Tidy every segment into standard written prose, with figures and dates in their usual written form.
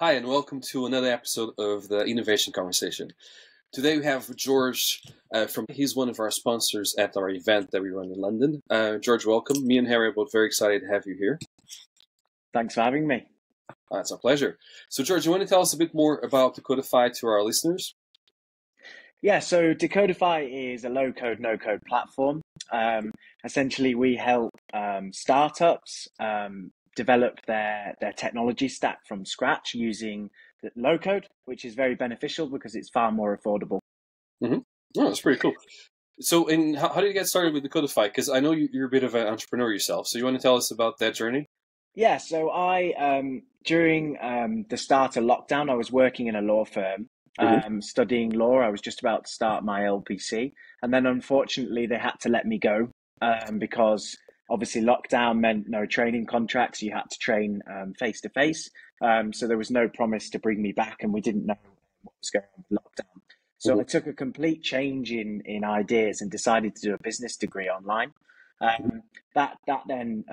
Hi, and welcome to another episode of the Innovation Conversation. Today we have George he's one of our sponsors at our event that we run in London. George, welcome. Me and Harry are both very excited to have you here. Thanks for having me. It's a pleasure. So, George, you want to tell us a bit more about Decodify to our listeners? Yeah, so Decodify is a low-code, no-code platform. Essentially, we help startups develop their technology stack from scratch using the low-code, which is very beneficial because it's far more affordable. Mm-hmm. Oh, that's pretty cool. So, how do you get started with Decodify? Because I know you're a bit of an entrepreneur yourself. So, you want to tell us about that journey? Yeah, so during the start of lockdown, I was working in a law firm. Studying law. I was just about to start my LPC, and then unfortunately they had to let me go because obviously lockdown meant no training contracts. You had to train face to face, so there was no promise to bring me back, and we didn't know what was going on with lockdown. So I took a complete change in ideas and decided to do a business degree online. That then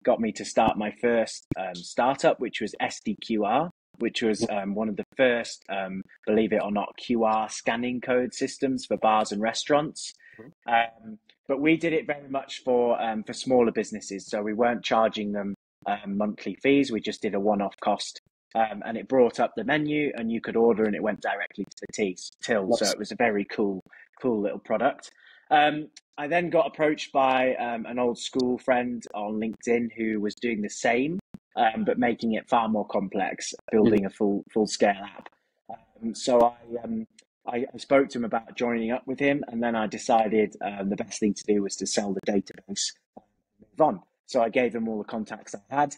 got me to start my first startup, which was SDQR, which was one of the first, believe it or not, QR scanning code systems for bars and restaurants. But we did it very much for smaller businesses. So we weren't charging them monthly fees. We just did a one-off cost. And it brought up the menu and you could order and it went directly to the till. So it was a very cool little product. I then got approached by an old school friend on LinkedIn who was doing the same. But making it far more complex, building a full scale app. So I spoke to him about joining up with him, and then I decided the best thing to do was to sell the database and move on. So I gave him all the contacts I had,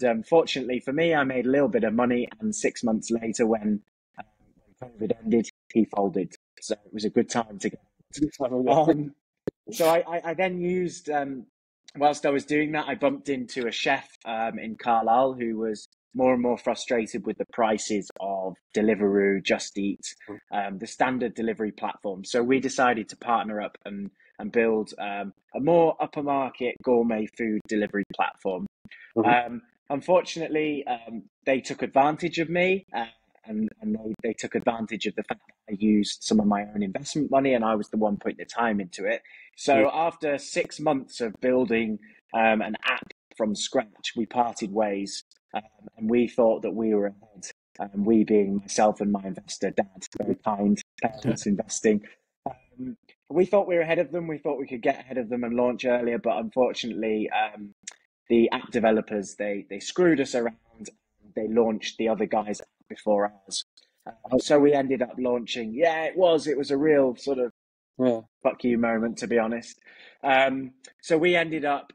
and fortunately for me, I made a little bit of money. And 6 months later, when COVID ended, he folded. So it was a good time to go. So I then used. Whilst I was doing that, I bumped into a chef in Carlisle who was more and more frustrated with the prices of Deliveroo, Just Eat, the standard delivery platform. So we decided to partner up and build a more upper market gourmet food delivery platform. Unfortunately, they took advantage of me and they took advantage of the fact that I used some of my own investment money and I was the one putting the time into it. So after 6 months of building an app from scratch, we parted ways and we thought that we were ahead. We being myself and my investor, Dad, very kind, parents investing. We thought we were ahead of them. We thought we could get ahead of them and launch earlier, but unfortunately, the app developers, they screwed us around. They launched the other guys before ours. So we ended up launching. Yeah, it was a real sort of fuck you moment, to be honest. So we ended up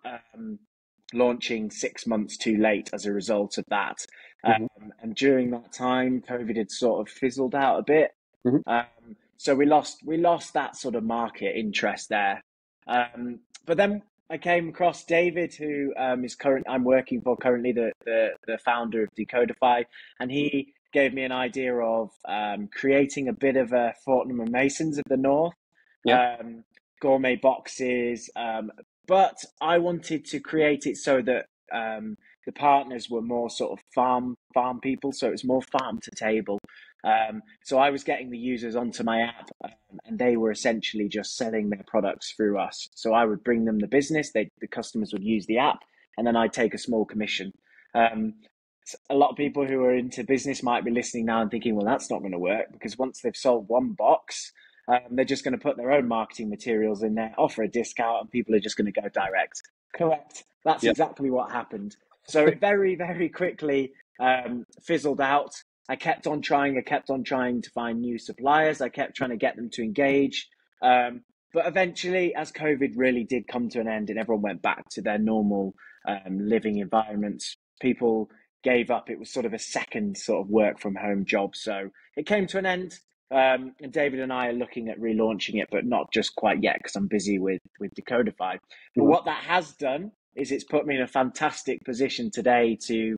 launching 6 months too late as a result of that. And during that time, COVID had sort of fizzled out a bit. So we lost that sort of market interest there. But then I came across David, who I'm working for currently, the founder of Decodify, and he gave me an idea of creating a bit of a Fortnum and Masons of the North, gourmet boxes. But I wanted to create it so that the partners were more sort of farm people, so it was more farm to table. So I was getting the users onto my app, and they were essentially just selling their products through us. So I would bring them the business, the customers would use the app, and then I'd take a small commission. A lot of people who are into business might be listening now and thinking, well, that's not going to work, because once they've sold one box, they're just going to put their own marketing materials in there, offer a discount, and people are just going to go direct. Correct. That's exactly what happened. So it very, very quickly fizzled out. I kept on trying to find new suppliers. I kept trying to get them to engage. But eventually, as COVID really did come to an end and everyone went back to their normal living environments, people gave up. It was sort of a second sort of work from home job. So it came to an end. And David and I are looking at relaunching it, but not just quite yet because I'm busy with Decodify. But what that has done is it's put me in a fantastic position today to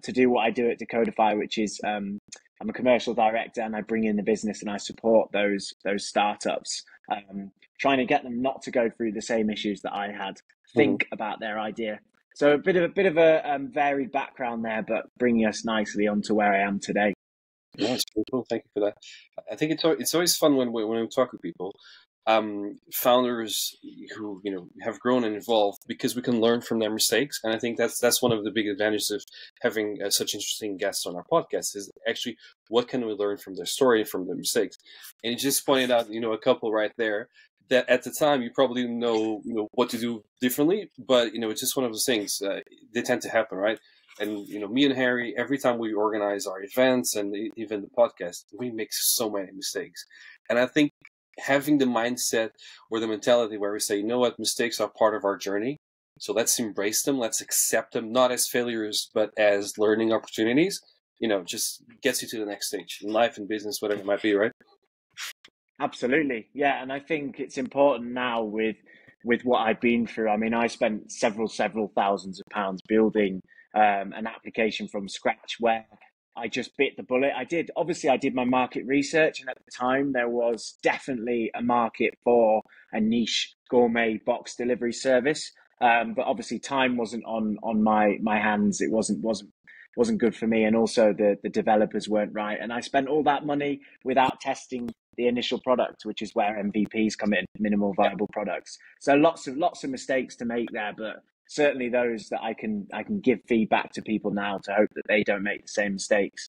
do what I do at Decodify, which is I'm a commercial director and I bring in the business and I support those startups, trying to get them not to go through the same issues that I had, think about their idea, So a bit of a varied background there, but bringing us nicely onto where I am today. Yeah, it's pretty cool. Thank you for that. I think it's always fun when we talk with people, founders who have grown and evolved, because we can learn from their mistakes, and I think that's one of the big advantages of having such interesting guests on our podcast, is actually what can we learn from their story and from their mistakes. And you just pointed out a couple right there that at the time you probably didn't know what to do differently, but it's just one of those things. They tend to happen, right? And me and Harry, every time we organize our events and even the podcast, we make so many mistakes. And I think having the mindset or the mentality where we say, you know what, mistakes are part of our journey, so let's embrace them, let's accept them, not as failures, but as learning opportunities, just gets you to the next stage in life and business, whatever it might be, right? Absolutely. Yeah. And I think it's important now with what I've been through. I mean, I spent several thousands of pounds building an application from scratch where I just bit the bullet. I did my market research, and at the time there was definitely a market for a niche gourmet box delivery service. But obviously time wasn't on my hands. It wasn't good for me, and also the developers weren't right. And I spent all that money without testing the initial product, which is where MVPs come in, minimal viable products. So lots of mistakes to make there, but certainly those that I can give feedback to people now to hope that they don't make the same mistakes.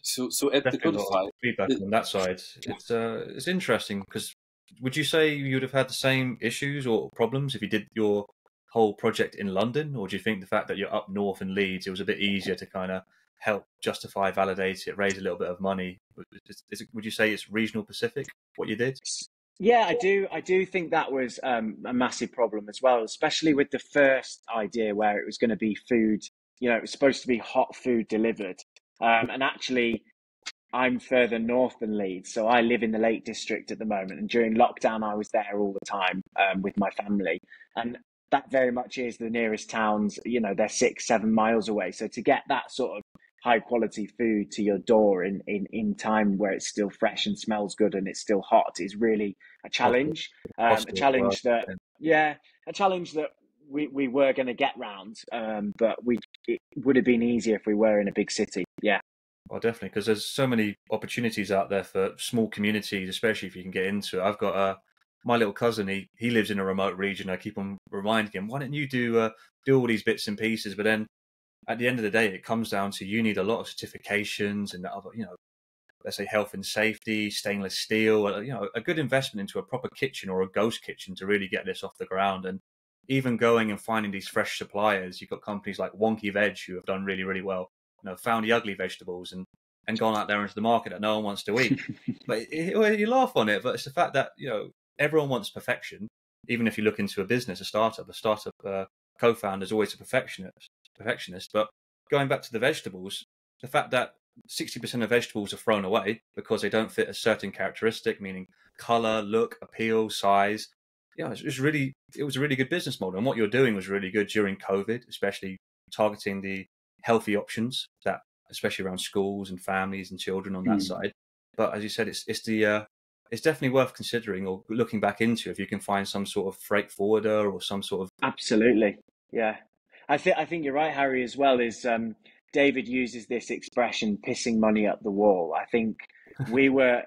So at the Definitely a lot Codify, of feedback on that side. It's interesting because would you say you would have had the same issues or problems if you did your whole project in London, or do you think the fact that you're up north in Leeds, it was a bit easier to kind of help justify, validate it, raise a little bit of money? Would you say it's regional specific what you did? Yeah, I do. I do think that was a massive problem as well, especially with the first idea where it was going to be food. It was supposed to be hot food delivered, and actually, I'm further north than Leeds, so I live in the Lake District at the moment. And during lockdown, I was there all the time with my family, and that very much is the nearest towns. They're 6-7 miles away. So to get that sort of high quality food to your door in time where it's still fresh and smells good and it's still hot is really a challenge. A challenge that a challenge that we were going to get round, but it would have been easier if we were in a big city. Yeah. Well, definitely, because there's so many opportunities out there for small communities, especially if you can get into it. I've got my little cousin. He lives in a remote region. I keep on reminding him, why don't you do all these bits and pieces? But then at the end of the day, it comes down to you need a lot of certifications and other, let's say health and safety, stainless steel, a good investment into a proper kitchen or a ghost kitchen to really get this off the ground. And even going and finding these fresh suppliers, you've got companies like Wonky Veg who have done really, really well. Found the ugly vegetables and gone out there into the market that no one wants to eat. But you laugh on it, but it's the fact that everyone wants perfection. Even if you look into a startup co-founder is always a perfectionist. But going back to the vegetables, the fact that 60% of vegetables are thrown away because they don't fit a certain characteristic, meaning color, look, appeal, size. It was a really good business model, and what you're doing was really good during COVID, especially targeting the healthy options, that especially around schools and families and children on that side. But as you said, it's definitely worth considering or looking back into if you can find some sort of freight forwarder or some sort of. Absolutely, yeah. I think you're right, Harry. As well is David uses this expression, "pissing money up the wall." I think we were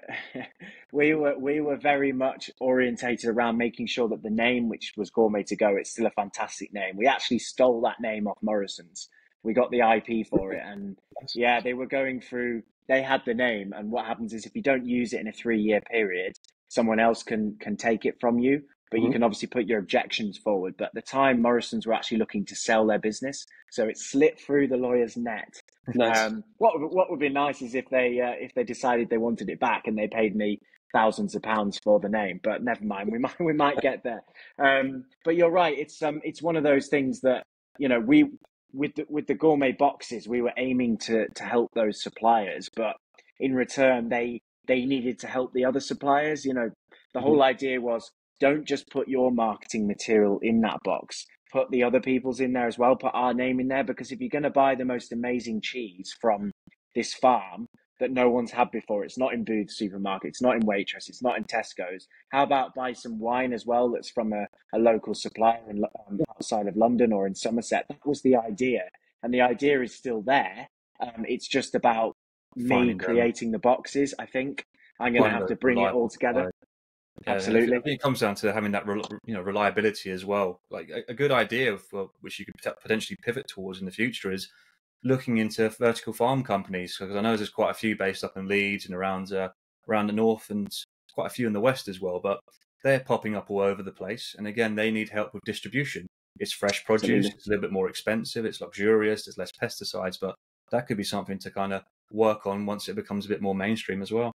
we were very much orientated around making sure that the name, which was Gourmet to Go, it's still a fantastic name. We actually stole that name off Morrison's. We got the IP for it, and yeah, they were going through. They had the name, and what happens is if you don't use it in a 3-year period, someone else can take it from you. But you can obviously put your objections forward. But at the time, Morrison's were actually looking to sell their business, so it slipped through the lawyer's net. Nice. What would be nice is if they decided they wanted it back and they paid me thousands of pounds for the name. But never mind, we might get there. But you're right. It's one of those things that we with the gourmet boxes, we were aiming to help those suppliers, but in return they needed to help the other suppliers. The whole idea was, don't just put your marketing material in that box, put the other people's in there as well, put our name in there, because if you're going to buy the most amazing cheese from this farm, that no one's had before. It's not in Booth Supermarket, it's not in Waitrose, it's not in Tesco's. How about buy some wine as well that's from a local supplier outside of London or in Somerset? That was the idea. And the idea is still there. It's just about me creating the boxes, I think. I'm going to have to bring it all together. Yeah, absolutely. I think it comes down to having that reliability as well. Like a good idea of which you could potentially pivot towards in the future is looking into vertical farm companies, because I know there's quite a few based up in Leeds and around the north, and quite a few in the west as well. But they're popping up all over the place, and again, they need help with distribution. It's fresh produce; Absolutely. It's a little bit more expensive. It's luxurious. There's less pesticides, but that could be something to kind of work on once it becomes a bit more mainstream as well.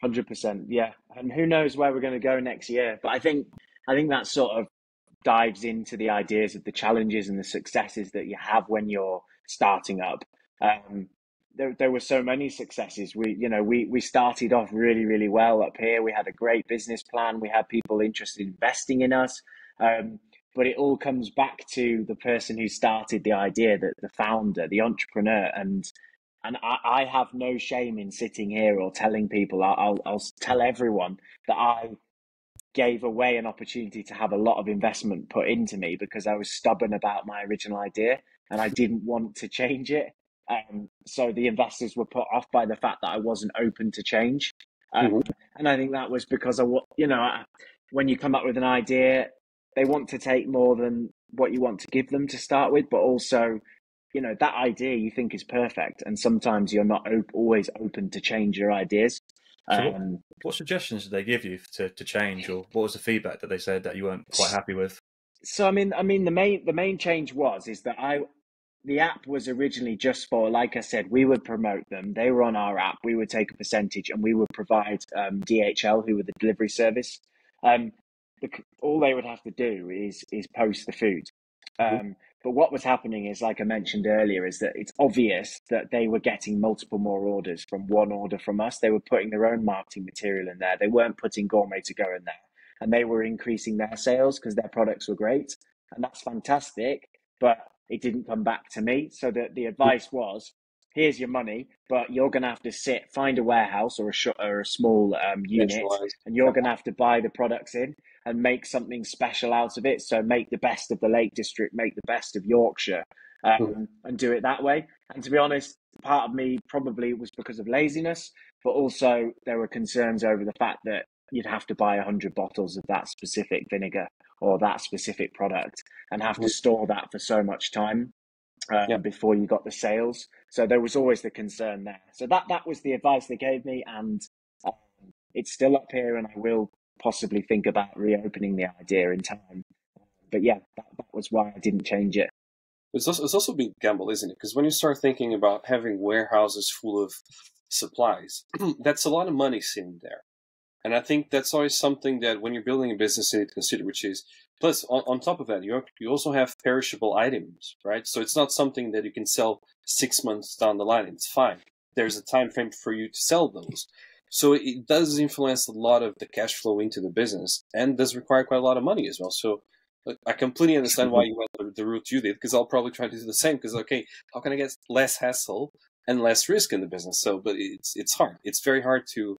100%, yeah. And who knows where we're going to go next year? But I think that sort of dives into the ideas of the challenges and the successes that you have when you're starting up. There were so many successes. We started off really, really well up here. We had a great business plan. We had people interested in investing in us. But it all comes back to the person who started the idea, the founder, the entrepreneur. And I have no shame in sitting here or telling people. I'll tell everyone that I gave away an opportunity to have a lot of investment put into me because I was stubborn about my original idea and I didn't want to change it. So the investors were put off by the fact that I wasn't open to change. And I think that was because when you come up with an idea, they want to take more than what you want to give them to start with, but also, that idea you think is perfect. And sometimes you're not always open to change your ideas. So what suggestions did they give you to change, or what was the feedback that they said that you weren't quite happy with? So, I mean, the main change is that the app was originally just for, like I said, we would promote them. They were on our app. We would take a percentage and we would provide DHL, who were the delivery service. All they would have to do is post the food. But what was happening is, like I mentioned earlier, is that it's obvious that they were getting multiple more orders from one order from us. They were putting their own marketing material in there. They weren't putting Gourmet to go in there. And they were increasing their sales because their products were great. And that's fantastic. But it didn't come back to me. So the advice was, here's your money, but you're going to have to find a warehouse or a small unit, and you're going to have to buy the products in and make something special out of it. So make the best of the Lake District, make the best of Yorkshire, and do it that way. And to be honest, part of me probably was because of laziness, but also there were concerns over the fact that you'd have to buy 100 bottles of that specific vinegar or that specific product and have to store that for so much time before you got the sales. So there was always the concern there. So that was the advice they gave me, and it's still up here, and I will possibly think about reopening the idea in time. But yeah, that was why I didn't change it. It's also a big gamble, isn't it? Because when you start thinking about having warehouses full of supplies, that's a lot of money sitting there. And I think that's always something that when you're building a business you need to consider, which is, plus on top of that, you also have perishable items, right? So it's not something that you can sell 6 months down the line. It's fine. There's a time frame for you to sell those. So it does influence a lot of the cash flow into the business and does require quite a lot of money as well. So I completely understand why you went the route you did, because I'll probably try to do the same. Because, okay, how can I get less hassle and less risk in the business? So, but it's hard. It's very hard to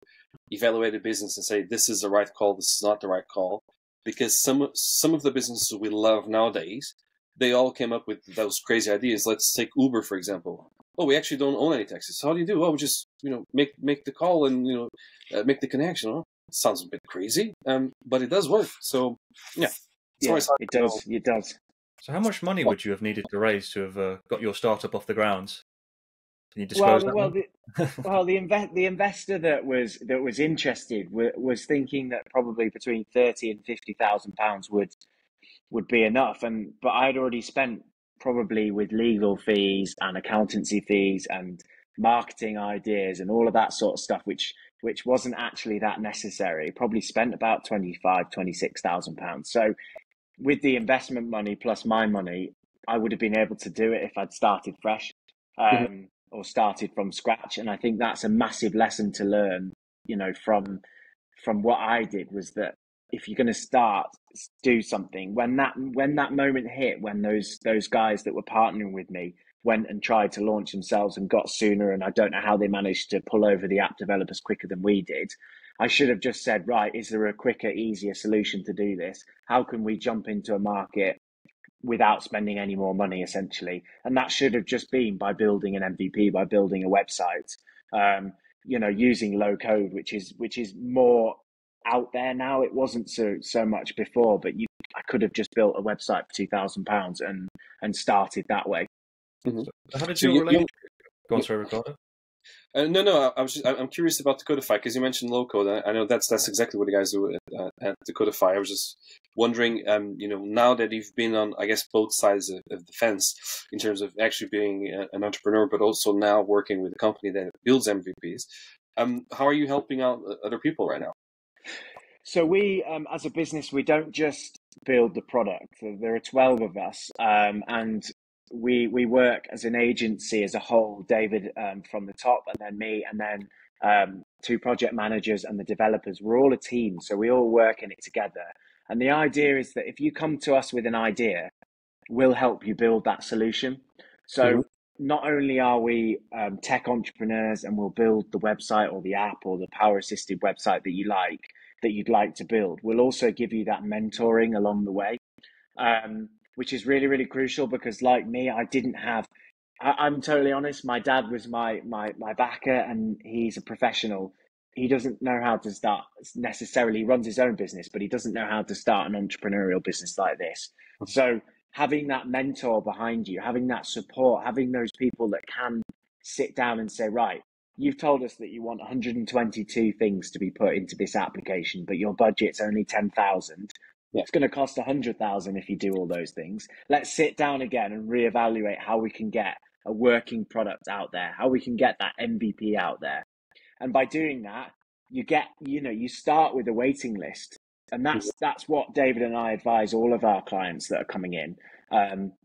evaluate a business and say, this is the right call, this is not the right call. Because some of the businesses we love nowadays, they all came up with those crazy ideas. Let's take Uber, for example. Oh, we actually don't own any taxis. So how do you do? Oh, we just, make the call and, make the connection. Oh, it sounds a bit crazy, but it does work. So, yeah. It does. So how much money would you have needed to raise to have got your startup off the ground? Can you disclose that? The investor that was interested was thinking that probably between £30,000 and £50,000 would be enough, but I'd already spent probably with legal fees and accountancy fees and marketing ideas and all of that sort of stuff, which wasn't actually that necessary. Probably spent about £26,000. So with the investment money plus my money, I would have been able to do it if I'd started fresh. Or started from scratch. And I think that's a massive lesson to learn, from what I did, was that if you're going to do something, when that moment hit, when those guys that were partnering with me, went and tried to launch themselves and got sooner. And I don't know how they managed to pull over the app developers quicker than we did. I should have just said, right, is there a quicker, easier solution to do this? How can we jump into a market without spending any more money, essentially? And that should have just been by building an MVP, by building a website, using low code, which is more out there now. It wasn't so much before, but I could have just built a website for £2,000 and started that way. Mm-hmm. So how did you relate? Go on, sorry, Ricardo. No. I'm curious about Decodify because you mentioned low code. I know that's exactly what you guys do at Decodify. I was just wondering, now that you've been on, I guess, both sides of the fence in terms of actually being an entrepreneur, but also now working with a company that builds MVPs. How are you helping out other people right now? So we, as a business, we don't just build the product. There are 12 of us, and we work as an agency as a whole. David from the top, and then me, and then 2 project managers and the developers. We're all a team, so we all work in it together. And the idea is that if you come to us with an idea, we'll help you build that solution. So not only are we tech entrepreneurs and we'll build the website or the app or the power assisted website that you'd like to build, we'll also give you that mentoring along the way, which is really, really crucial because, like me, I'm totally honest, my dad was my backer, and he's a professional. He doesn't know how to start necessarily. He runs his own business, but he doesn't know how to start an entrepreneurial business like this. So having that mentor behind you, having that support, having those people that can sit down and say, right, you've told us that you want 122 things to be put into this application, but your budget's only 10,000. Yeah. It's going to cost 100,000 if you do all those things. Let's sit down again and reevaluate how we can get a working product out there, how we can get that MVP out there. And by doing that, you start with a waiting list. And that's what David and I advise all of our clients that are coming in.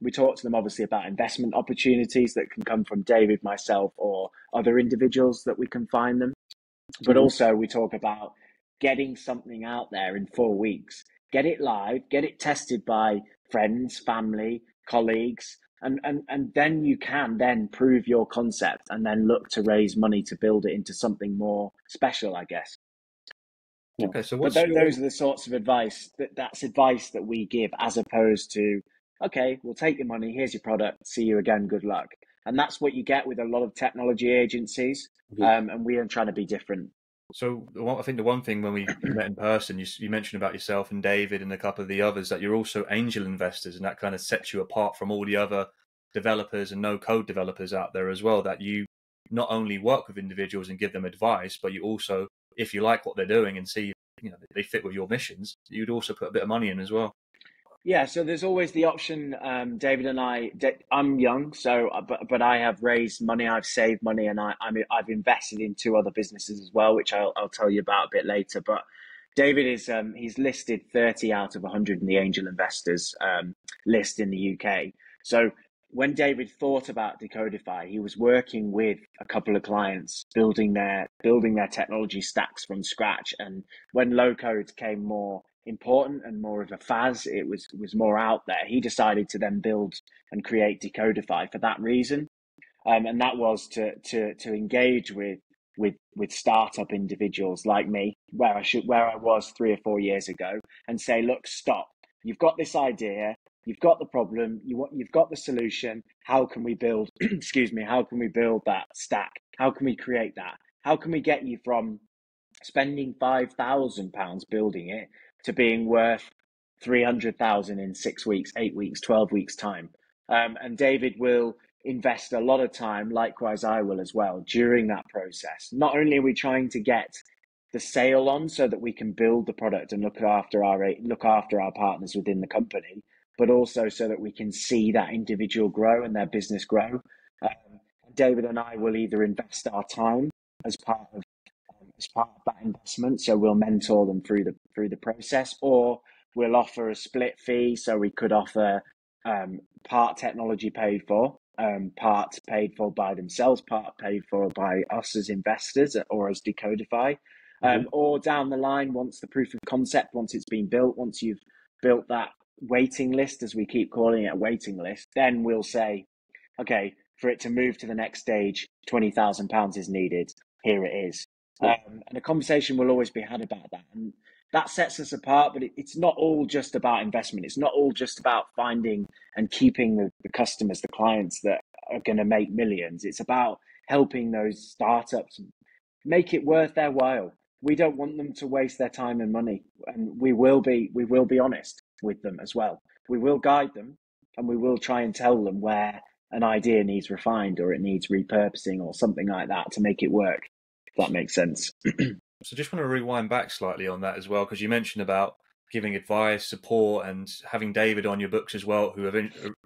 We talk to them obviously about investment opportunities that can come from David, myself, or other individuals that we can find them. But also we talk about getting something out there in 4 weeks. Get it live, get it tested by friends, family, colleagues, and then you can then prove your concept and then look to raise money to build it into something more special, I guess. Okay, so those are the sorts of advice that's advice that we give, as opposed to, okay, we'll take your money, here's your product, see you again, good luck. And that's what you get with a lot of technology agencies, and we are trying to be different. So I think the one thing when we met in person, you mentioned about yourself and David and a couple of the others, that you're also angel investors, and that kind of sets you apart from all the other developers and no-code developers out there as well, that you not only work with individuals and give them advice, but you also, if you like what they're doing and see they fit with your missions, you'd also put a bit of money in as well. Yeah, so there's always the option. David and I'm young, but I have raised money, I've saved money, and I've invested in 2 other businesses as well, which I'll tell you about a bit later. But David is he's listed 30 out of 100 in the angel investors list in the UK. So when David thought about Decodify, he was working with a couple of clients building their technology stacks from scratch. And when low code came more important and more of a faz, it was more out there, he decided to then build and create Decodify for that reason, and that was to engage with startup individuals like me, where I was 3 or 4 years ago, and say, look, stop, you've got this idea, you've got the problem, you've got the solution, how can we build how can we build that stack, how can we create that, how can we get you from spending £5,000 building it to being worth 300,000 in 6 weeks, 8 weeks, 12 weeks time. And David will invest a lot of time, likewise I will as well, during that process. Not only are we trying to get the sale on so that we can build the product and look after our partners within the company, but also so that we can see that individual grow and their business grow. David and I will either invest our time as part of that investment, so we'll mentor them through the process, or we'll offer a split fee. So we could offer part technology paid for, part paid for by themselves, part paid for by us as investors or as Decodify, or down the line, once the proof of concept, once it's been built, once you've built that waiting list, as we keep calling it, a waiting list, then we'll say, okay, for it to move to the next stage, £20,000 is needed. Here it is. Cool. And a conversation will always be had about that. And that sets us apart, but it's not all just about investment. It's not all just about finding and keeping the customers, the clients that are going to make millions. It's about helping those startups make it worth their while. We don't want them to waste their time and money, and we will be honest with them as well. We will guide them, and we will try and tell them where an idea needs refined or it needs repurposing or something like that to make it work, if that makes sense. So just want to rewind back slightly on that as well, because you mentioned about giving advice, support, and having David on your books as well, who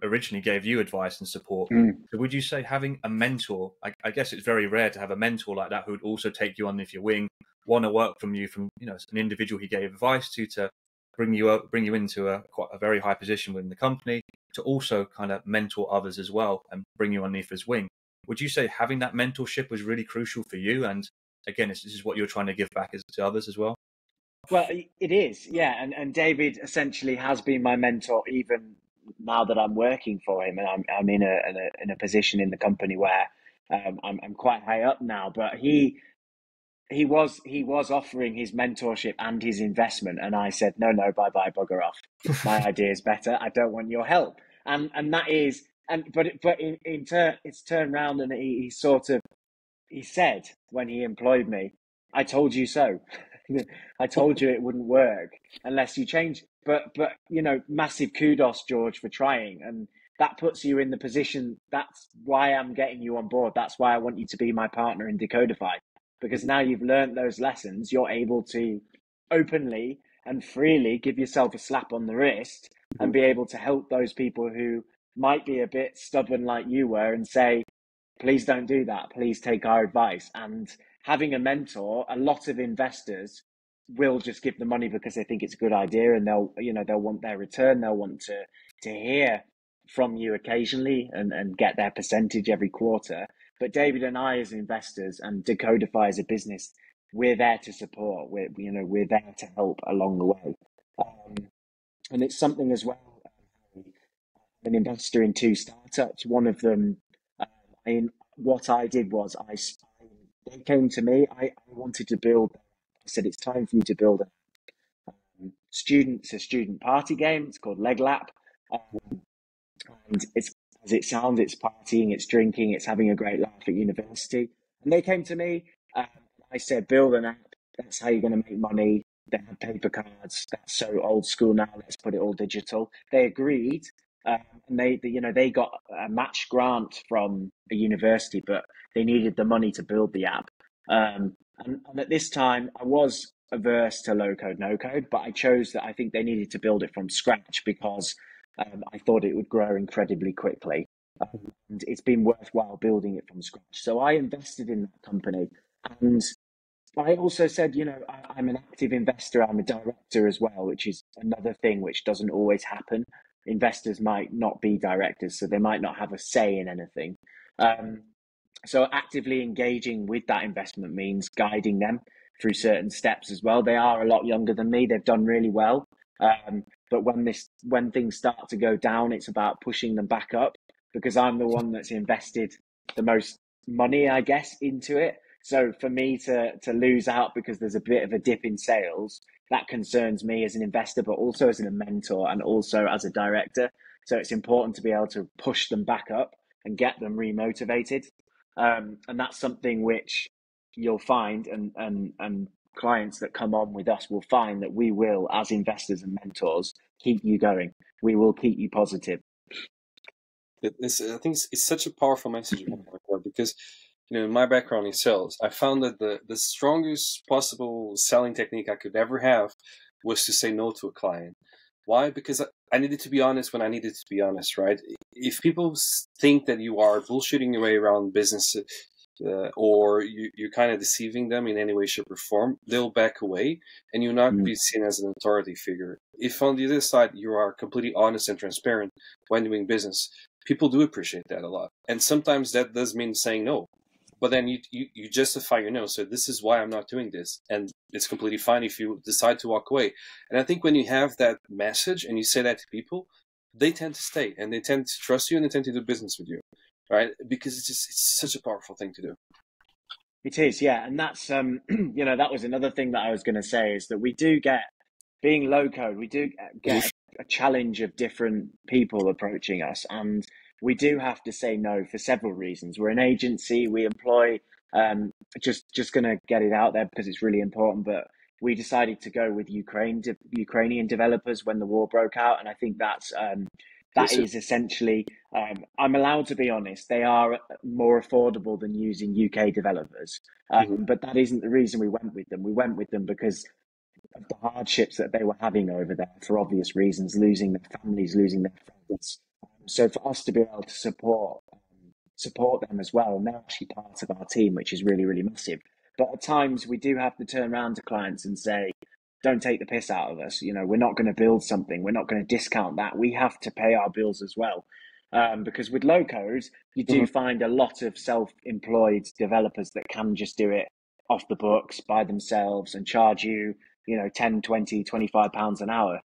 originally gave you advice and support. So would you say having a mentor, I guess it's very rare to have a mentor like that who would also take you underneath your wing, want to work from you from, you know, an individual he gave advice to bring you into a very high position within the company, to also kind of mentor others as well and bring you underneath his wing. Would you say having that mentorship was really crucial for you? And again, this is what you're trying to give back to others as well? Well, it is, yeah. And David essentially has been my mentor even now that I'm working for him, and I'm in a position in the company where I'm quite high up now. But he was offering his mentorship and his investment, and I said no, bye, bugger off. My idea is better. I don't want your help. And that is, but in turn, it's turned around, and he said when he employed me, I told you so. I told you it wouldn't work unless you change. But you know, massive kudos, George, for trying, and that puts you in the position. That's why I'm getting you on board. That's why I want you to be my partner in Decodify, because now you've learned those lessons. You're able to openly and freely give yourself a slap on the wrist and be able to help those people who might be a bit stubborn like you were and say, please don't do that. Please take our advice. And having a mentor, a lot of investors will just give the money because they think it's a good idea, and they'll want their return. They'll want to hear from you occasionally and get their percentage every quarter. But David and I, as investors, and Decodify as a business, we're there to support. We're there to help along the way. And it's something as well. I'm an investor in 2 startups. One of them, what I did was they came to me. I wanted to build. I said, it's time for you to build a student party game. It's called Leg Lap. And it's, as it sounds, it's partying, it's drinking, it's having a great laugh at university. And they came to me. I said, build an app. That's how you're going to make money. They had paper cards. That's so old school now. Let's put it all digital. They agreed. And they got a match grant from a university, but they needed the money to build the app. And at this time, I was averse to low code, no code, but I chose that I think they needed to build it from scratch because I thought it would grow incredibly quickly. And it's been worthwhile building it from scratch. So I invested in that company. And I also said, I'm an active investor. I'm a director as well, which is another thing which doesn't always happen. Investors might not be directors, so they might not have a say in anything. So actively engaging with that investment means guiding them through certain steps as well. They are a lot younger than me. They've done really well. But when things start to go down, it's about pushing them back up, because I'm the one that's invested the most money, I guess, into it. So for me to lose out because there's a bit of a dip in sales, that concerns me as an investor, but also as a mentor and also as a director. So it's important to be able to push them back up and get them remotivated. And that's something which you'll find, and clients that come on with us will find that we will, as investors and mentors, keep you going. We will keep you positive. I think it's such a powerful message because, in my background in sales, I found that the strongest possible selling technique I could ever have was to say no to a client. Why? Because I needed to be honest when I needed to be honest, right? If people think that you are bullshitting your way around business or you're kind of deceiving them in any way, shape, or form, they'll back away and you'll not be seen as an authority figure. If on the other side you are completely honest and transparent when doing business, people do appreciate that a lot. And sometimes that does mean saying no. But then you justify your no. So this is why I'm not doing this. And it's completely fine if you decide to walk away. And I think when you have that message and you say that to people, they tend to stay and they tend to trust you and they tend to do business with you. right? Because it's such a powerful thing to do. It is, yeah, and that's that was another thing that I was going to say is that we do get, being low code, we do get a challenge of different people approaching us, and we do have to say no for several reasons. We're an agency, we employ, just going to get it out there because it's really important, but we decided to go with Ukrainian developers when the war broke out, and I think that is essentially, I'm allowed to be honest, they are more affordable than using UK developers. But that isn't the reason we went with them. We went with them because of the hardships that they were having over there for obvious reasons, losing their families, losing their friends. So for us to be able to support them as well, and they're actually part of our team, which is really, really massive. But at times we do have to turn around to clients and say, don't take the piss out of us. We're not going to build something. We're not going to discount that. We have to pay our bills as well. Because with low code, you do find a lot of self-employed developers that can just do it off the books by themselves and charge you, 10, 20, 25 pounds an hour.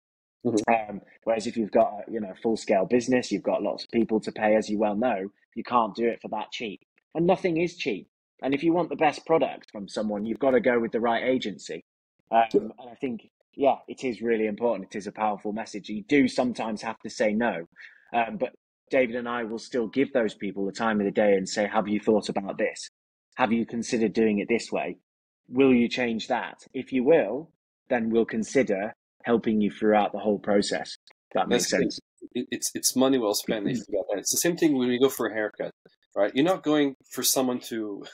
Whereas if you've got a full-scale business, you've got lots of people to pay, as you well know, you can't do it for that cheap. And nothing is cheap. And if you want the best product from someone, you've got to go with the right agency. And I think, yeah, it is really important. It is a powerful message. You do sometimes have to say no. But David and I will still give those people the time of the day and say, have you thought about this? Have you considered doing it this way? Will you change that? If you will, then we'll consider helping you throughout the whole process. That makes sense. It's money well spent if you got that. It's the same thing when you go for a haircut, right? You're not going for someone to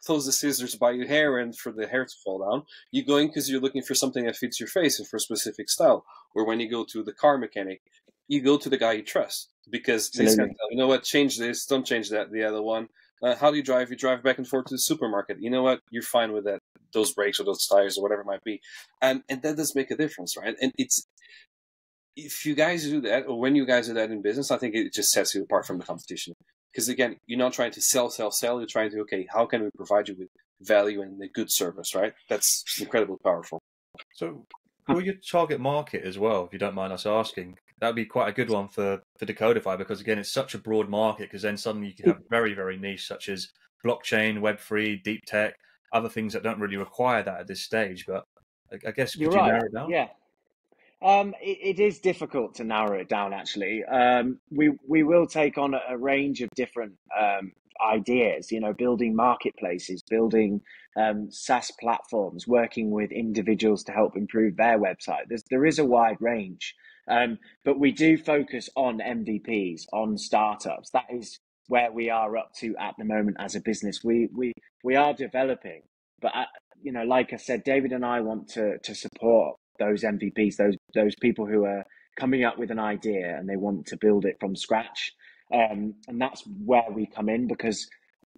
close the scissors by your hair and for the hair to fall down. You're going because you're looking for something that fits your face and for a specific style. Or when you go to the car mechanic, you go to the guy you trust because this guy, you know what, change this, don't change that, the other one. How do you drive? You drive back and forth to the supermarket. You know what? You're fine with that, those brakes or those tires or whatever it might be. And that does make a difference, right? And if you guys do that, or when you guys do that in business, I think it just sets you apart from the competition. Because again, you're not trying to sell. You're trying to, okay, how can we provide you with value and a good service, right? That's incredibly powerful. So for your target market as well, if you don't mind us asking, that would be quite a good one for Decodify, because again, it's such a broad market, because then suddenly you can have very, very niche, such as blockchain, Web3, deep tech, other things that don't really require that at this stage. But I guess, could you narrow it down? Yeah. It is difficult to narrow it down, actually. We will take on a range of different ideas, building marketplaces, building SaaS platforms, working with individuals to help improve their website. There is a wide range, but we do focus on MVPs, on startups. That is where we are up to at the moment as a business. We are developing, but like I said, David and I want to support those MVPs, those people who are coming up with an idea and they want to build it from scratch. And that's where we come in, because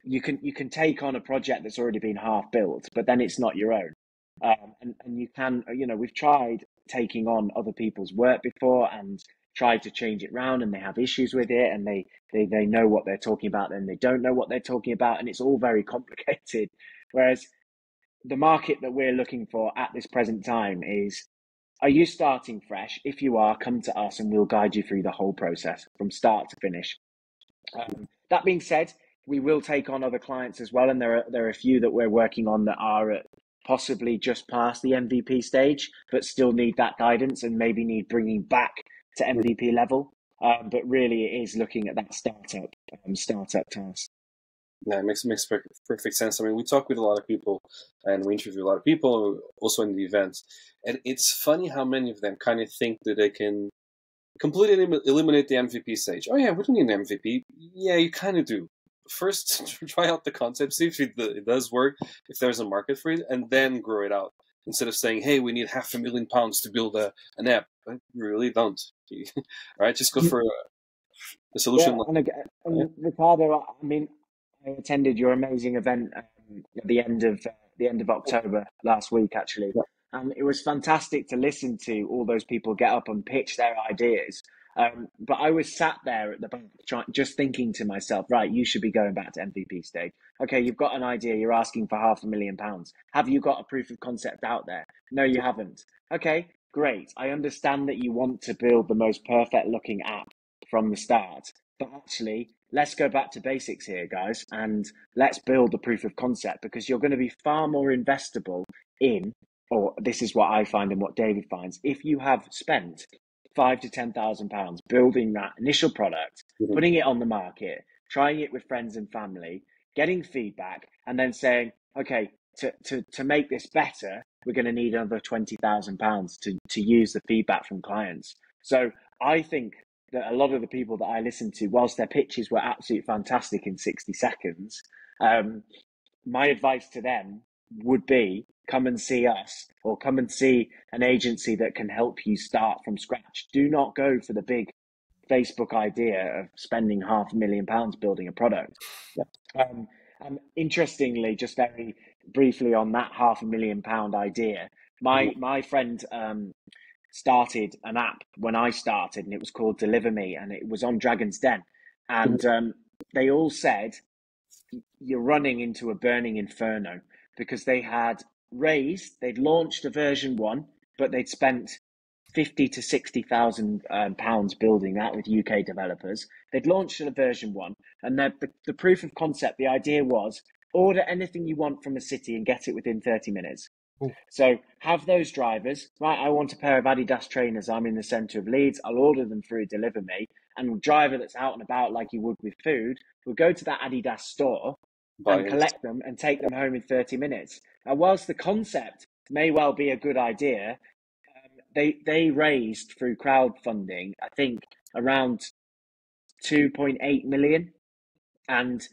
you can take on a project that's already been half built, but then it's not your own. And you can, we've tried taking on other people's work before and tried to change it around, and they have issues with it, and they know what they're talking about and they don't know what they're talking about, and it's all very complicated. Whereas the market that we're looking for at this present time is, are you starting fresh? If you are, come to us and we'll guide you through the whole process from start to finish. That being said, we will take on other clients as well, and there are a few that we're working on that are possibly just past the MVP stage, but still need that guidance and maybe need bringing back to MVP level. But really, it is looking at that startup task. Yeah, it makes perfect sense. I mean, we talk with a lot of people and we interview a lot of people also in the events. And it's funny how many of them kind of think that they can completely eliminate the MVP stage. Oh yeah, we don't need an MVP. Yeah, you kind of do. First, try out the concept, see if it does work, if there's a market for it, and then grow it out. Instead of saying, hey, we need £500,000 to build an app. But you really don't. Right? Just go for a solution. Yeah, and Ricardo, I mean, I attended your amazing event at the end of October last week, actually. And it was fantastic to listen to all those people get up and pitch their ideas. But I was sat there at the back just thinking to myself, right, you should be going back to MVP stage. Okay, you've got an idea, you're asking for £500,000. Have you got a proof of concept out there? No, you haven't. Okay, great. I understand that you want to build the most perfect looking app from the start, But actually, let's go back to basics here, guys, and let's build the proof of concept, because you're going to be far more investable in, or this is what I find and what David finds, if you have spent five to £10,000 building that initial product, Mhm. putting it on the market, trying it with friends and family, getting feedback, and then saying, okay, to make this better, we're going to need another £20,000 to use the feedback from clients. So I think that a lot of the people that I listened to, whilst their pitches were absolutely fantastic in 60 seconds, my advice to them would be come and see us, or come and see an agency that can help you start from scratch. Do not go for the big Facebook idea of spending £500,000 building a product. Yeah. And interestingly, just very briefly on that £500,000 idea, my friend started an app when I started, and it was called Deliver Me, and it was on Dragon's Den. And they all said, you're running into a burning inferno, because they'd launched a version 1, but they'd spent 50 to 60,000 pounds building that with UK developers. They'd launched a version 1, and the proof of concept, the idea was, order anything you want from a city and get it within 30 minutes. Ooh. So have those drivers, right? I want a pair of Adidas trainers. I'm in the centre of Leeds. I'll order them through Deliver Me. And a driver that's out and about like you would with food will go to that Adidas store and collect them and take them home in 30 minutes. And whilst the concept may well be a good idea, they raised through crowdfunding, I think, around 2.8 million. And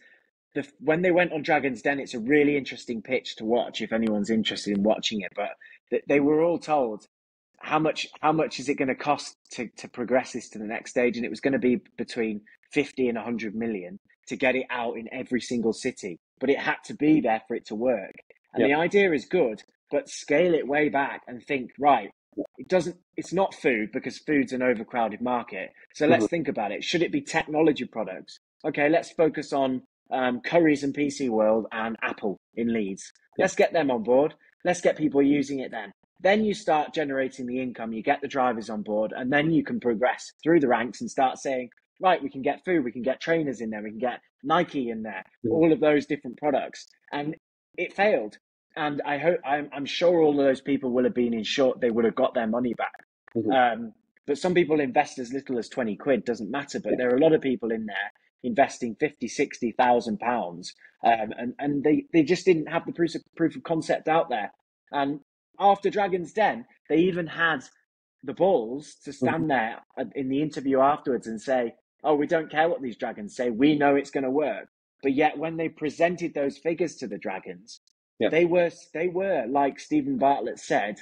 when they went on Dragon's Den, it's a really interesting pitch to watch if anyone's interested in watching it. But they were all told how much is it going to cost to progress this to the next stage, and it was going to be between 50 and 100 million to get it out in every single city. But it had to be there for it to work. And the idea is good, but scale it way back and think, right, it's not food, because food's an overcrowded market. So let's think about it. Should it be technology products? Okay, let's focus on Currys and PC World and Apple in Leeds. Let's get them on board. Let's get people using it then. Then you start generating the income, you get the drivers on board, and then you can progress through the ranks and start saying, right, we can get food, we can get trainers in there, we can get Nike in there, all of those different products. And it failed. And I'm sure all of those people will have been in short, they would have got their money back. But some people invest as little as 20 quid, doesn't matter. But there are a lot of people in there investing 50, 60,000 pounds. And they just didn't have the proof of concept out there. And after Dragon's Den, they even had the balls to stand there in the interview afterwards and say, oh, we don't care what these dragons say. We know it's going to work. But yet when they presented those figures to the dragons, they were, like Stephen Bartlett said,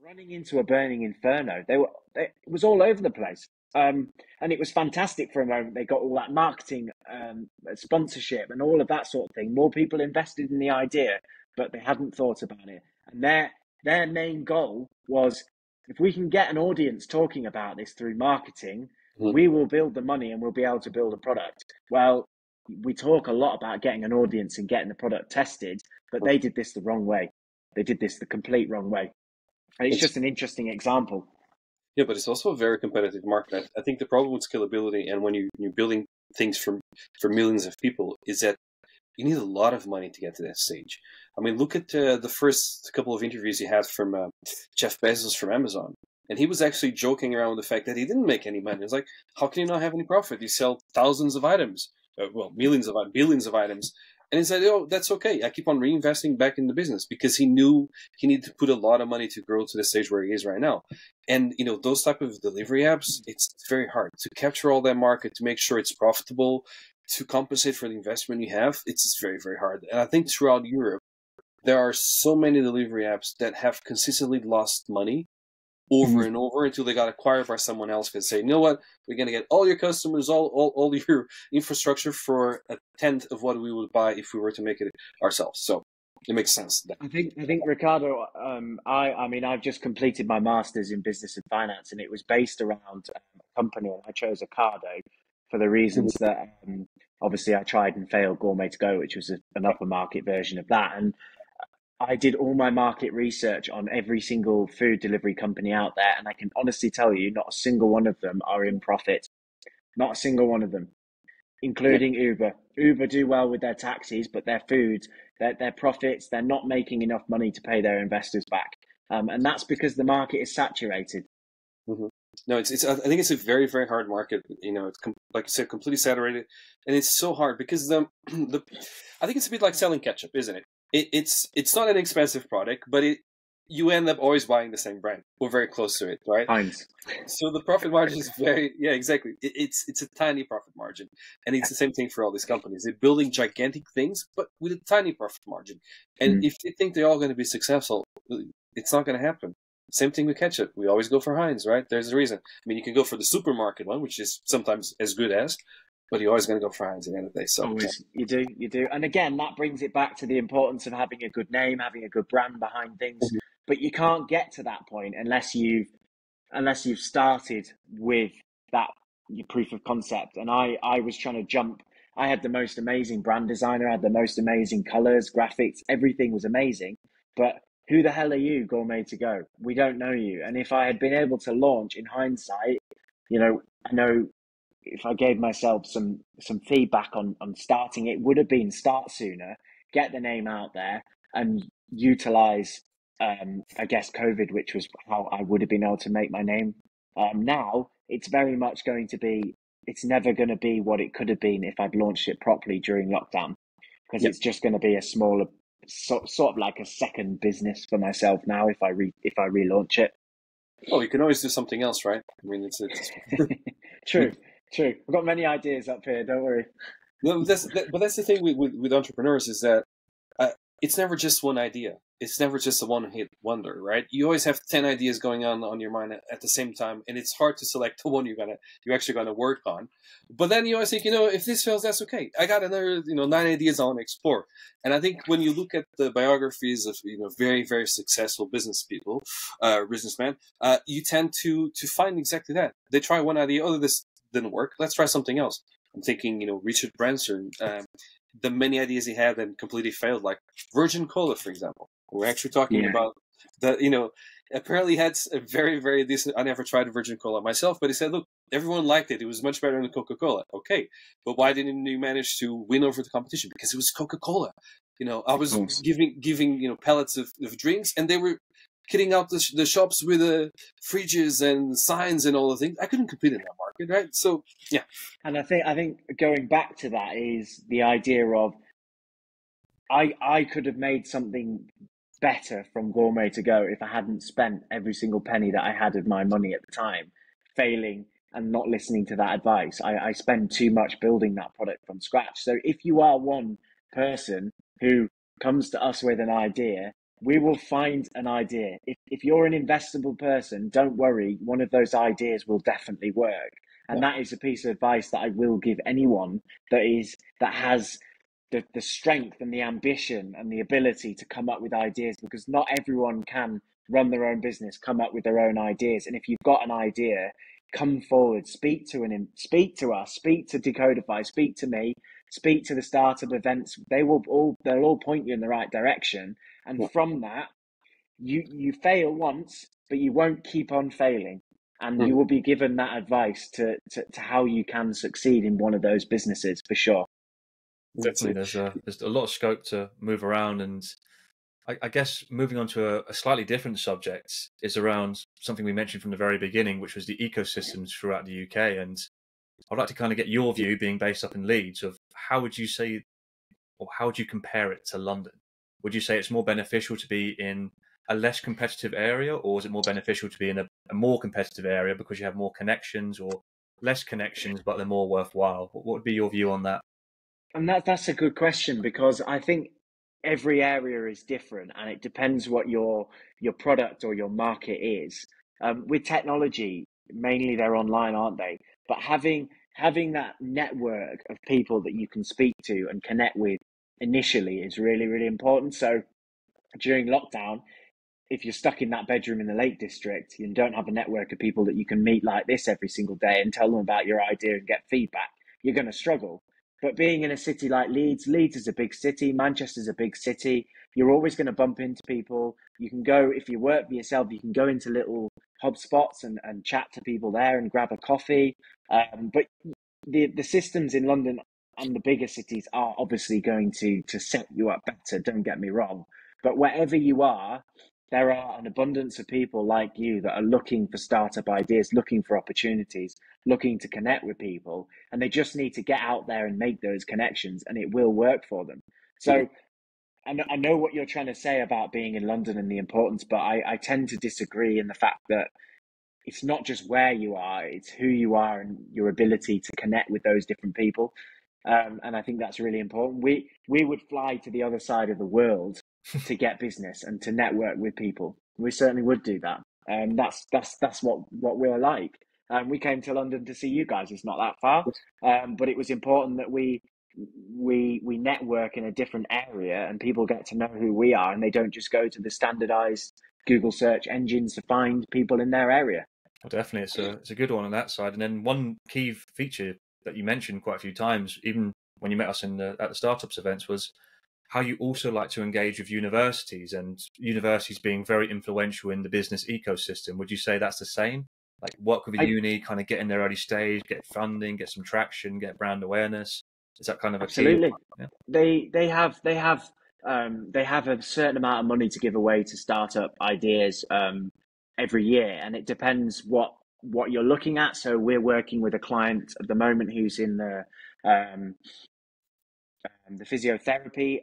running into a burning inferno. It was all over the place. And it was fantastic for a moment. They got all that marketing, sponsorship and all of that sort of thing. More people invested in the idea, but they hadn't thought about it. And their main goal was, if we can get an audience talking about this through marketing, we will build the money and we'll be able to build a product. Well, we talk a lot about getting an audience and getting the product tested, but they did this the wrong way. They did this the complete wrong way. And it's just an interesting example. Yeah, but it's also a very competitive market. I think the problem with scalability, and when you're building things for millions of people, is that you need a lot of money to get to that stage. I mean, look at the first couple of interviews he had from Jeff Bezos from Amazon. And he was actually joking around with the fact that he didn't make any money. It's like, how can you not have any profit? You sell thousands of items, billions of items. And he said, oh, that's okay. I keep on reinvesting back in the business, because he knew he needed to put a lot of money to grow to the stage where he is right now. And, those type of delivery apps, it's very hard to capture all that market, to make sure it's profitable, to compensate for the investment you have. It's very, very hard. And I think throughout Europe, there are so many delivery apps that have consistently lost money over and over until they got acquired by someone else, can say, you know what, we're going to get all your customers, all your infrastructure for a tenth of what we would buy if we were to make it ourselves. So it makes sense. I think Ricardo, I mean, I've just completed my master's in business and finance, and it was based around a company, and I chose Ocado for the reasons that obviously I tried and failed Gourmet to Go, which was an upper market version of that. And I did all my market research on every single food delivery company out there, and I can honestly tell you, not a single one of them are in profit. Not a single one of them, including Uber. Uber do well with their taxis, but their food, their profits, they're not making enough money to pay their investors back. And that's because the market is saturated. Mm-hmm. No, it's. I think it's a very, very hard market. You know, it's like you said, completely saturated, and it's so hard because the. I think it's a bit like selling ketchup, isn't it? It's not an expensive product, but you end up always buying the same brand or very close to it, right? Heinz. So the profit margin is exactly. It's a tiny profit margin, and it's the same thing for all these companies. They're building gigantic things, but with a tiny profit margin. And if they think they're all going to be successful, it's not going to happen. Same thing with ketchup. We always go for Heinz, right? There's a reason. I mean, you can go for the supermarket one, which is sometimes as good as, but you're always going to go for Heinz at the end of the day. So always, you do. And again, that brings it back to the importance of having a good name, having a good brand behind things. Mm-hmm. But you can't get to that point unless you've started with that your proof of concept. And I was trying to jump. I had the most amazing brand designer, I had the most amazing colors, graphics, everything was amazing. But who the hell are you, Gourmet to Go? We don't know you. And if I had been able to launch in hindsight, you know, I know if I gave myself some feedback on starting, it would have been start sooner, get the name out there, and utilize, I guess, COVID, which was how I would have been able to make my name. Now, it's very much going to be, it's never going to be what it could have been if I'd launched it properly during lockdown, because it's just going to be a smaller, sort of like a second business for myself now if I relaunch it. Oh, you can always do something else, right? I mean, it's True. I've got many ideas up here. Don't worry. No, but that's the thing with entrepreneurs is that it's never just one idea. It's never just a one-hit wonder, right? You always have 10 ideas going on your mind at the same time, and it's hard to select the one you're actually gonna work on. But then you always think, if this fails, that's okay. I got another, 9 ideas I want to explore. And I think when you look at the biographies of very, very successful businessmen, you tend to find exactly that. They try one idea, oh, this didn't work. Let's try something else. I'm thinking, Richard Branson. The many ideas he had and completely failed, like Virgin Cola, for example. We're actually talking about that, apparently had a very, very decent, I never tried Virgin Cola myself, but he said, look, everyone liked it. It was much better than Coca-Cola. Okay. But why didn't you manage to win over the competition? Because it was Coca-Cola. I was giving pallets of drinks, and they were kitting out the shops with fridges and signs and all the things. I couldn't compete in that market, right? So, yeah. And I think going back to that is the idea of I could have made something better from Gourmet to Go if I hadn't spent every single penny that I had of my money at the time, failing and not listening to that advice. I spend too much building that product from scratch. So if you are one person who comes to us with an idea, we will find an idea. If you're an investable person, don't worry, one of those ideas will definitely work. And that is a piece of advice that I will give anyone that has the strength and the ambition and the ability to come up with ideas, because not everyone can run their own business, come up with their own ideas. And if you've got an idea, come forward, speak to us, speak to Decodify, speak to me, speak to the startup events. They'll all point you in the right direction. And from that, you fail once, but you won't keep on failing. And you will be given that advice to how you can succeed in one of those businesses, for sure. Definitely, there's a lot of scope to move around, and I guess moving on to a slightly different subject is around something we mentioned from the very beginning, which was the ecosystems throughout the UK. And I'd like to kind of get your view, being based up in Leeds, of how would you say, or how would you compare it to London? Would you say it's more beneficial to be in a less competitive area, or is it more beneficial to be in a more competitive area because you have more connections, or less connections but they're more worthwhile? What would be your view on that? And that's a good question, because I think every area is different, and it depends what your product or your market is. With technology, mainly they're online, aren't they? But having that network of people that you can speak to and connect with initially is really, really important. So during lockdown, if you're stuck in that bedroom in the Lake District and don't have a network of people that you can meet like this every single day and tell them about your idea and get feedback, you're going to struggle. But being in a city like Leeds is a big city, Manchester's a big city, you're always going to bump into people. You can go, if you work for yourself, you can go into little hub spots and chat to people there and grab a coffee. But the systems in London and the bigger cities are obviously going to set you up better. Don't get me wrong, but wherever you are, there are an abundance of people like you that are looking for startup ideas, looking for opportunities, looking to connect with people, and they just need to get out there and make those connections, and it will work for them. So I know what you're trying to say about being in London and the importance, but I tend to disagree in the fact that it's not just where you are, it's who you are and your ability to connect with those different people. And I think that's really important. We would fly to the other side of the world to get business and to network with people. We certainly would do that. And that's what we're like. We came to London to see you guys. It's not that far, but it was important that we network in a different area and people get to know who we are, and they don't just go to the standardized Google search engines to find people in their area. Well, definitely, it's a good one on that side. And then one key feature that you mentioned quite a few times, even when you met us at the startups events, was how you also like to engage with universities, and universities being very influential in the business ecosystem. Would you say that's the same? Like work with a uni, kind of get in their early stage, get funding, get some traction, get brand awareness. Is that kind of a absolutely? key? Yeah. They have a certain amount of money to give away to startup ideas every year, and it depends what you're looking at. So we're working with a client at the moment who's in the physiotherapy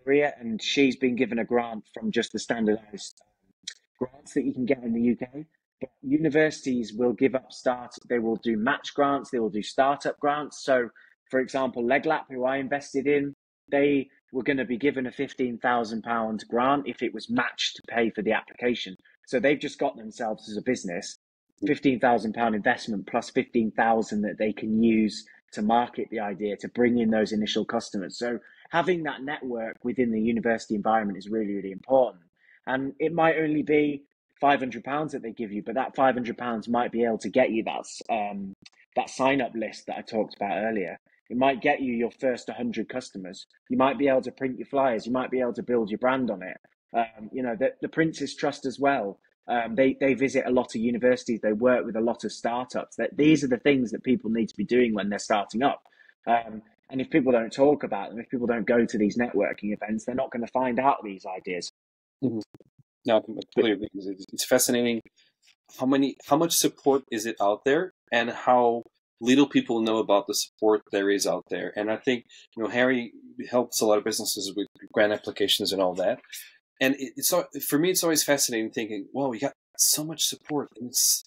area, and she's been given a grant from just the standardized grants that you can get in the UK. But universities will give up they will do match grants, they will do startup grants. So, for example, Leglap, who I invested in, they were going to be given a £15,000 grant if it was matched to pay for the application. So they've just got themselves as a business £15,000 investment plus 15,000 that they can use to market the idea, to bring in those initial customers. So having that network within the university environment is really, really important. And it might only be £500 that they give you, but that £500 might be able to get you that sign-up list that I talked about earlier. It might get you your first 100 customers. You might be able to print your flyers. You might be able to build your brand on it. The Prince's Trust as well. They visit a lot of universities. They work with a lot of startups. These are the things that people need to be doing when they're starting up. And if people don't talk about them, if people don't go to these networking events, they're not going to find out these ideas. Mm-hmm. No, clearly, it's fascinating how much support is it out there, and how little people know about the support there is out there. And I think, Harry helps a lot of businesses with grant applications and all that. And for me, it's always fascinating thinking, wow, we got so much support. And it's,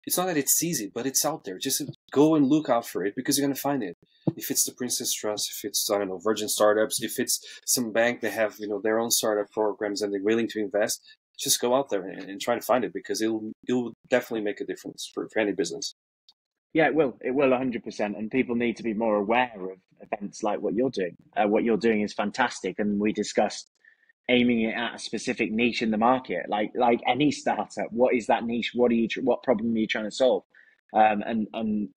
it's not that it's easy, but it's out there. Just go and look out for it, because you're going to find it. If it's the Princess Trust, if it's, I don't know, Virgin Startups, if it's some bank, they have, their own startup programs and they're willing to invest, just go out there and try to find it, because it will definitely make a difference for any business. Yeah, it will 100%. And people need to be more aware of events like what you're doing. What you're doing is fantastic. And we discussed aiming it at a specific niche in the market, like any startup. What is that niche? What problem are you trying to solve? And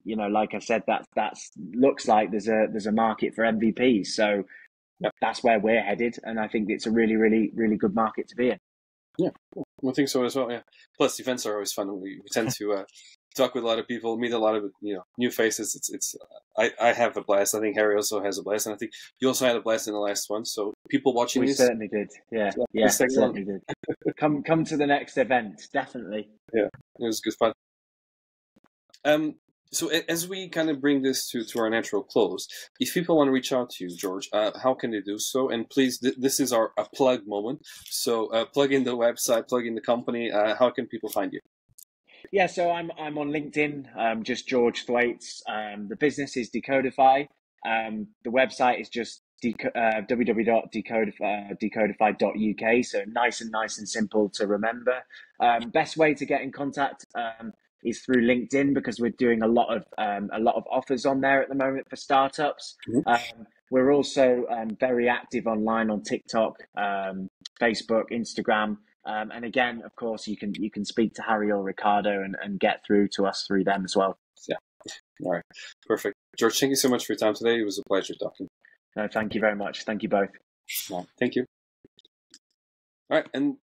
like I said, that's looks like there's a market for MVPs. So that's where we're headed, and I think it's a really, really, really good market to be in. Yeah, I think so as well. Yeah. Plus, events are always fun. We tend to talk with a lot of people, meet a lot of new faces. I have a blast. I think Harry also has a blast, and I think you also had a blast in the last one. So people watching we certainly did. Yeah, certainly did. Come to the next event, definitely. Yeah, it was good fun. So as we kind of bring this to our natural close, if people want to reach out to you, George, how can they do so? And please, this is a plug moment. So plug in the website, plug in the company. How can people find you? Yeah, so I'm on LinkedIn, just George Thwaytes. The business is Decodify. The website is just www.decodify.uk. So nice and simple to remember. Best way to get in contact is through LinkedIn, because we're doing a lot of offers on there at the moment for startups. Mm-hmm. We're also very active online on TikTok, Facebook, Instagram. And again, of course, you can speak to Harry or Ricardo and get through to us through them as well. Yeah. All right. Perfect. George, thank you so much for your time today. It was a pleasure talking. No, thank you very much. Thank you both. Well, thank you. All right. And